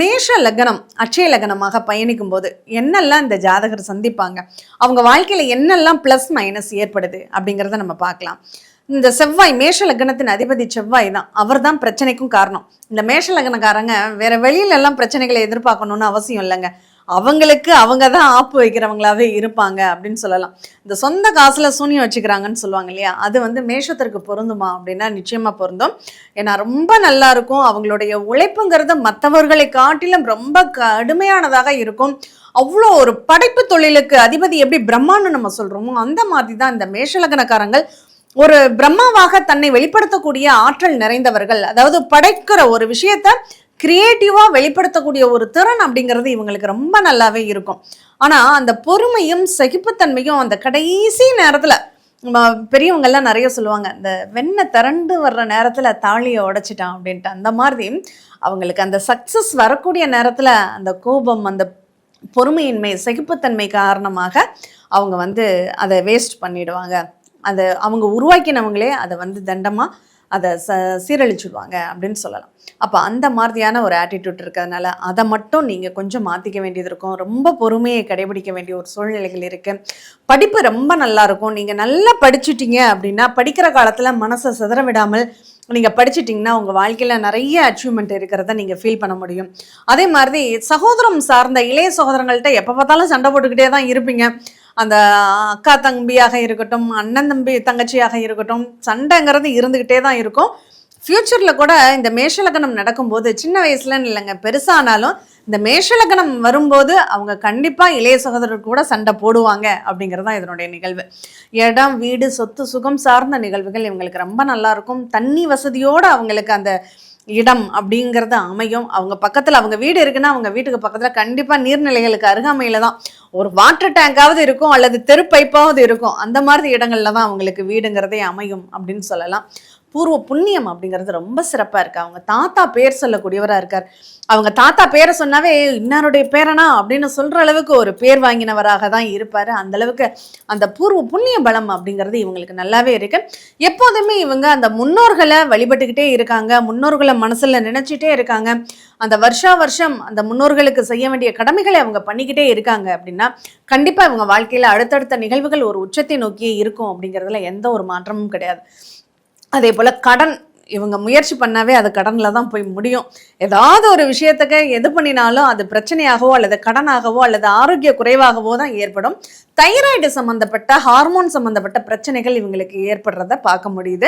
மேஷ லக்னம் அட்சய லக்னமாக பயணிக்கும் போது என்னெல்லாம் இந்த ஜாதகர் சந்திப்பாங்க, அவங்க வாழ்க்கையில என்னெல்லாம் பிளஸ் மைனஸ் ஏற்படுது அப்படிங்கிறத நம்ம பார்க்கலாம். இந்த செவ்வாய், மேஷ லக்னத்தின் அதிபதி செவ்வாய் தான், அவர் தான் பிரச்சனைக்கும் காரணம். இந்த மேஷ லக்னக்காரங்க வேற வெளியில எல்லாம் பிரச்சனைகளை எதிர்பார்க்கணும்னு அவசியம் இல்லைங்க. அவங்களுக்கு அவங்க தான் ஆப்பு வைக்கிறவங்களாவே இருப்பாங்க அப்படின்னு சொல்லலாம். இந்த சொந்த காசுல சூனியம் வச்சுக்கிறாங்கன்னு சொல்லுவாங்க இல்லையா, அது வந்து மேஷத்திற்கு பொருந்துமா அப்படின்னா நிச்சயமா பொருந்தும். ஏன்னா ரொம்ப நல்லா இருக்கும். அவங்களுடைய உழைப்புங்கிறது மற்றவர்களை காட்டிலும் ரொம்ப கடுமையானதாக இருக்கும். அவ்வளோ ஒரு படைப்பு தொழிலுக்கு அதிபதி எப்படி பிரம்மான்னு நம்ம சொல்றோமோ அந்த மாதிரி தான் இந்த மேஷலக்னக்காரங்கள் ஒரு பிரம்மாவாக தன்னை வெளிப்படுத்தக்கூடிய ஆற்றல் நிறைந்தவர்கள். அதாவது படைக்கிற ஒரு விஷயத்த கிரியேட்டிவா வெளிப்படுத்தக்கூடிய ஒரு திறன் அப்படிங்கிறது இவங்களுக்கு ரொம்ப நல்லாவே இருக்கும். ஆனா அந்த பொறுமையும் சகிப்புத்தன்மையும் அந்த கடைசி நேரத்துல பெரியவங்க எல்லாம் நிறைய சொல்லுவாங்க, இந்த வெண்ணெய் திரண்டு வர்ற நேரத்துல தாலியை உடைச்சிட்டான் அப்படின்ட்டு. அந்த மாதிரி அவங்களுக்கு அந்த சக்சஸ் வரக்கூடிய நேரத்துல அந்த கோபம், அந்த பொறுமையின்மை, சகிப்புத்தன்மை காரணமாக அவங்க வந்து அதை வேஸ்ட் பண்ணிடுவாங்க. அதை அவங்க உருவாக்கினவங்களே அதை வந்து தண்டமாக அதை சீரழிச்சுடுவாங்க அப்படின்னு சொல்லலாம். அப்போ அந்த மாதிரியான ஒரு ஆட்டிடியூட் இருக்கிறதுனால அதை மட்டும் நீங்கள் கொஞ்சம் மாற்றிக்க வேண்டியது இருக்கும். ரொம்ப பொறுமையை கடைபிடிக்க வேண்டிய ஒரு சூழ்நிலைகள் இருக்குது. படிப்பு ரொம்ப நல்லா இருக்கும். நீங்கள் நல்லா படிச்சுட்டீங்க அப்படின்னா படிக்கிற காலத்தில் மனசை சிதற விடாமல் நீங்கள் படிச்சுட்டிங்கன்னா உங்கள் வாழ்க்கையில் நிறைய அச்சீவ்மெண்ட் இருக்கிறத நீங்கள் ஃபீல் பண்ண முடியும். அதே மாதிரி சகோதரம் சார்ந்த இளைய சகோதரங்கள்ட்ட எப்போ பார்த்தாலும் சண்டை போட்டுக்கிட்டே தான் இருப்பீங்க. அந்த அக்கா தம்பியாக இருக்கட்டும், அண்ணன் தம்பி தங்கச்சியாக இருக்கட்டும், சண்டைங்கிறது இருந்துக்கிட்டே தான் இருக்கும். ஃப்யூச்சரில் கூட இந்த மேஷலக்னம் நடக்கும்போது சின்ன வயசுலன்னு இல்லைங்க, பெருசானாலும் இந்த மேஷலக்னம் வரும்போது அவங்க கண்டிப்பாக இளைய சகோதரர் கூட சண்டை போடுவாங்க அப்படிங்கிறது தான் இதனுடைய நிகழ்வு. இடம், வீடு, சொத்து, சுகம் சார்ந்த நிகழ்வுகள் இவங்களுக்கு ரொம்ப நல்லாயிருக்கும். தண்ணி வசதியோடு அவங்களுக்கு அந்த இடம் அப்படிங்கிறது அமையும். அவங்க பக்கத்தில் அவங்க வீடு இருக்குன்னா அவங்க வீட்டுக்கு பக்கத்தில் கண்டிப்பாக நீர்நிலைகளுக்கு அருகாமையில் தான் ஒரு வாட்டர் டேங்காவது இருக்கும் அல்லது தெரு பைப்பாவது இருக்கும். அந்த மாதிரி இடங்கள்ல தான் அவங்களுக்கு வீடுங்கிறதே அமையும் அப்படின்னு சொல்லலாம். பூர்வ புண்ணியம் அப்படிங்கிறது ரொம்ப சிறப்பாக இருக்குது. அவங்க தாத்தா பேர் சொல்லக்கூடியவராக இருக்கார். அவங்க தாத்தா பேரை சொன்னாவே இன்னாருடைய பேரனா அப்படின்னு சொல்கிற அளவுக்கு ஒரு பேர் வாங்கினவராக தான் இருப்பார். அந்தளவுக்கு அந்த பூர்வ புண்ணிய பலம் அப்படிங்கிறது இவங்களுக்கு நல்லாவே இருக்கு. எப்போதுமே இவங்க அந்த முன்னோர்களை வழிபட்டுக்கிட்டே இருக்காங்க, முன்னோர்களை மனசில் நினச்சிட்டே இருக்காங்க. அந்த வருஷம் அந்த முன்னோர்களுக்கு செய்ய வேண்டிய கடமைகளை அவங்க பண்ணிக்கிட்டே இருக்காங்க அப்படின்னா கண்டிப்பாக இவங்க வாழ்க்கையில் அடுத்தடுத்த நிகழ்வுகள் ஒரு உச்சத்தை நோக்கியே இருக்கும் அப்படிங்கிறதுல எந்த ஒரு மாற்றமும் கிடையாது. அதே போல் கடன், இவங்க முயற்சி பண்ணாவே அது கடனில் தான் போய் முடியும். ஏதாவது ஒரு விஷயத்துக்கு எது பண்ணினாலும் அது பிரச்சனையாகவோ அல்லது கடனாகவோ அல்லது ஆரோக்கிய குறைவாகவோ தான் ஏற்படும். தைராய்டு சம்மந்தப்பட்ட, ஹார்மோன் சம்மந்தப்பட்ட பிரச்சனைகள் இவங்களுக்கு ஏற்படுறத பார்க்க முடியுது.